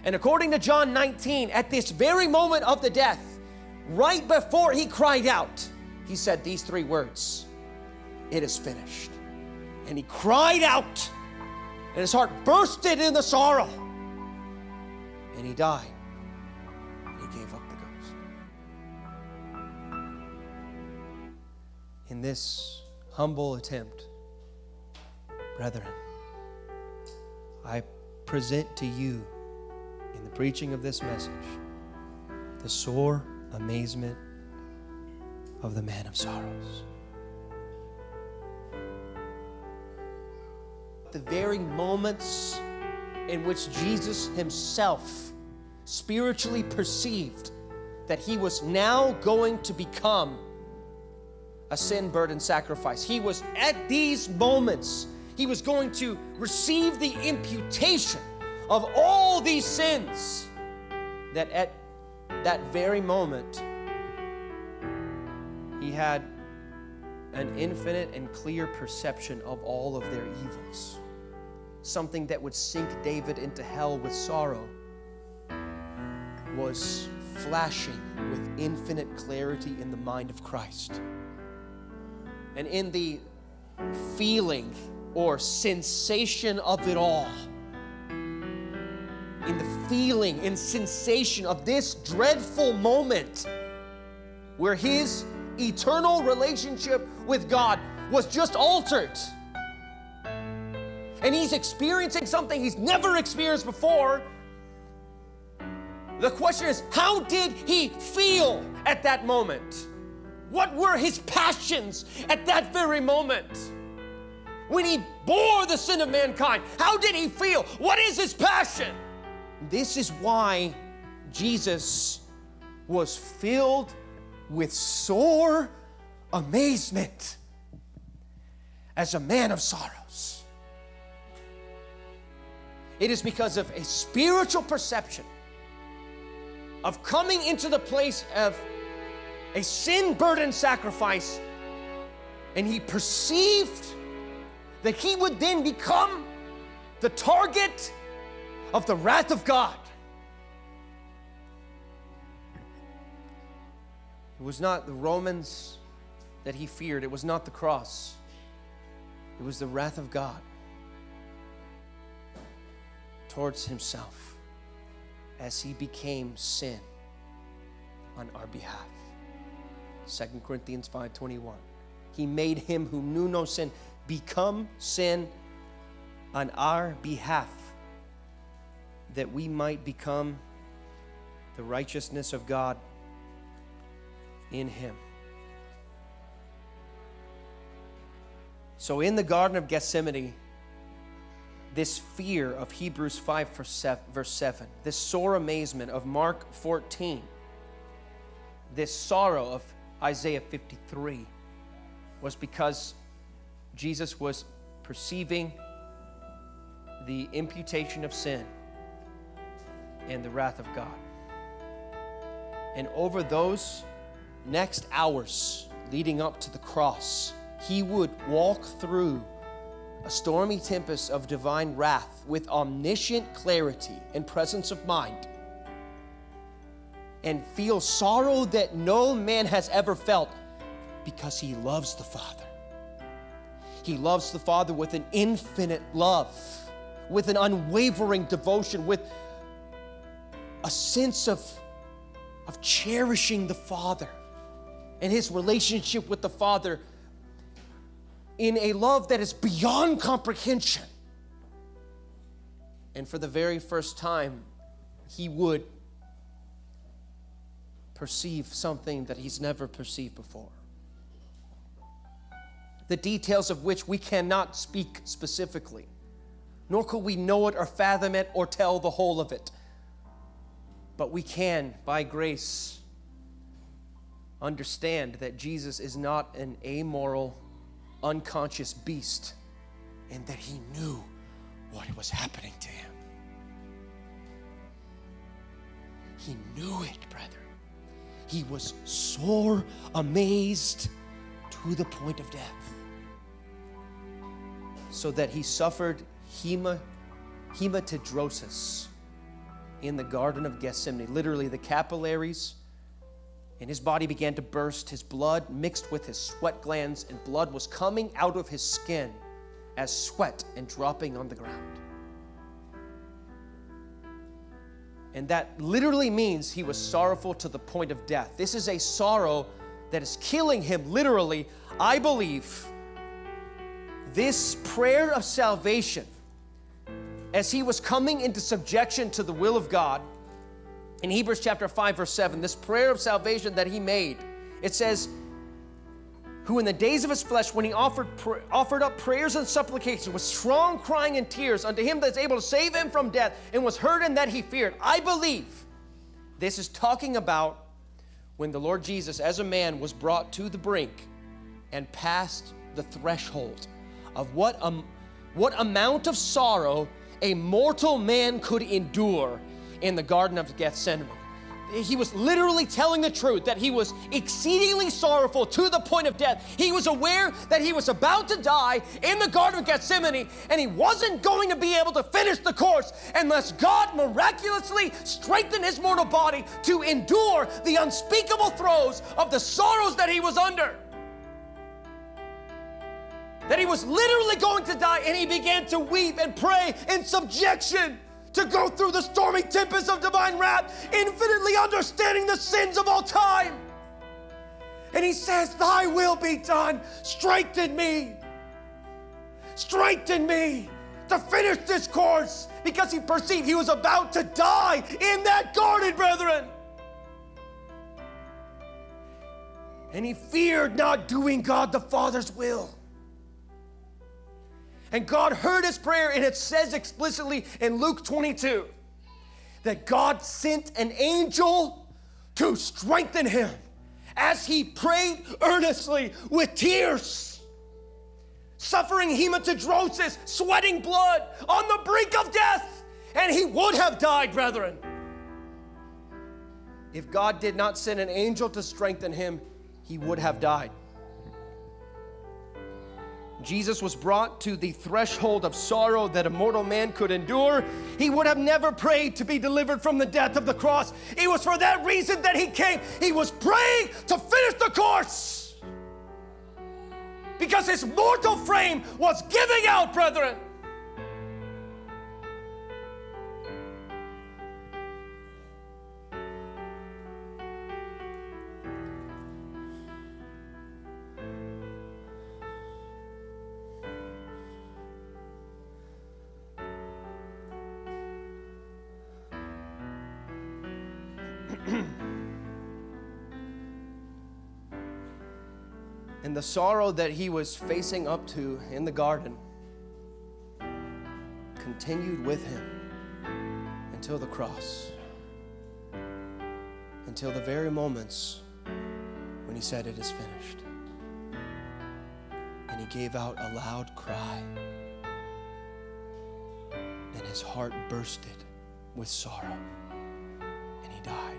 And according to John 19, at this very moment of the death, right before he cried out, he said these three words, "It is finished." And he cried out, and his heart bursted in the sorrow. And he died, and he gave up the ghost. In this humble attempt, brethren, I present to you in the preaching of this message the sore amazement of the man of sorrows. The very moments in which Jesus himself spiritually perceived that he was now going to become a sin-burdened sacrifice. He was at these moments, he was going to receive the imputation of all these sins, that at that very moment, he had an infinite and clear perception of all of their evils. Something that would sink David into hell with sorrow was flashing with infinite clarity in the mind of Christ. And in the feeling or sensation of it all, in the feeling and sensation of this dreadful moment where his eternal relationship with God was just altered, and he's experiencing something he's never experienced before, the question is, how did he feel at that moment? What were his passions at that very moment? When he bore the sin of mankind, how did he feel? What is his passion? This is why Jesus was filled with sore amazement as a man of sorrows. It is because of a spiritual perception of coming into the place of a sin-burdened sacrifice, and he perceived that he would then become the target of the wrath of God. It was not the Romans that he feared. It was not the cross. It was the wrath of God towards himself as he became sin on our behalf. 2 Corinthians 5:21. He made him who knew no sin become sin on our behalf, that we might become the righteousness of God in him. So in the Garden of Gethsemane, this fear of Hebrews 5 verse 7, this sore amazement of Mark 14, this sorrow of Isaiah 53 was because Jesus was perceiving the imputation of sin and the wrath of God. And over those next hours leading up to the cross, he would walk through a stormy tempest of divine wrath with omniscient clarity and presence of mind, and feel sorrow that no man has ever felt, because he loves the Father. He loves the Father with an infinite love, with an unwavering devotion, with a sense of cherishing the Father and his relationship with the Father in a love that is beyond comprehension. And for the very first time, he would perceive something that he's never perceived before, the details of which we cannot speak specifically, nor could we know it or fathom it or tell the whole of it. But we can, by grace, understand that Jesus is not an amoral, unconscious beast, and that he knew what was happening to him. He knew it, brethren. He was sore amazed to the point of death, so that he suffered hematidrosis, in the Garden of Gethsemane. Literally, the capillaries in his body began to burst. His blood mixed with his sweat glands, and blood was coming out of his skin as sweat and dropping on the ground. And that literally means he was sorrowful to the point of death. This is a sorrow that is killing him literally. I believe this prayer of salvation, as he was coming into subjection to the will of God, in Hebrews chapter 5, verse 7, this prayer of salvation that he made, it says, who in the days of his flesh, when he offered up prayers and supplications with strong crying and tears unto him that's able to save him from death, and was heard in that he feared. I believe this is talking about when the Lord Jesus as a man was brought to the brink and past the threshold of what amount of sorrow a mortal man could endure in the Garden of Gethsemane. He was literally telling the truth, that he was exceedingly sorrowful to the point of death. He was aware that he was about to die in the Garden of Gethsemane, and he wasn't going to be able to finish the course unless God miraculously strengthened his mortal body to endure the unspeakable throes of the sorrows that he was under. That he was literally going to die, and he began to weep and pray in subjection to go through the stormy tempest of divine wrath, infinitely understanding the sins of all time. And he says, thy will be done. Strengthen me to finish this course, because he perceived he was about to die in that garden, brethren. And he feared not doing God the Father's will. And God heard his prayer, and it says explicitly in Luke 22 that God sent an angel to strengthen him as he prayed earnestly with tears, suffering hematidrosis, sweating blood, on the brink of death. And he would have died, brethren, if God did not send an angel to strengthen him. He would have died. Jesus was brought to the threshold of sorrow that a mortal man could endure. He would have never prayed to be delivered from the death of the cross. It was for that reason that he came. He was praying to finish the course, because his mortal frame was giving out, brethren. And the sorrow that he was facing up to in the garden continued with him until the cross, until the very moments when he said, it is finished. And he gave out a loud cry, and his heart bursted with sorrow, and he died.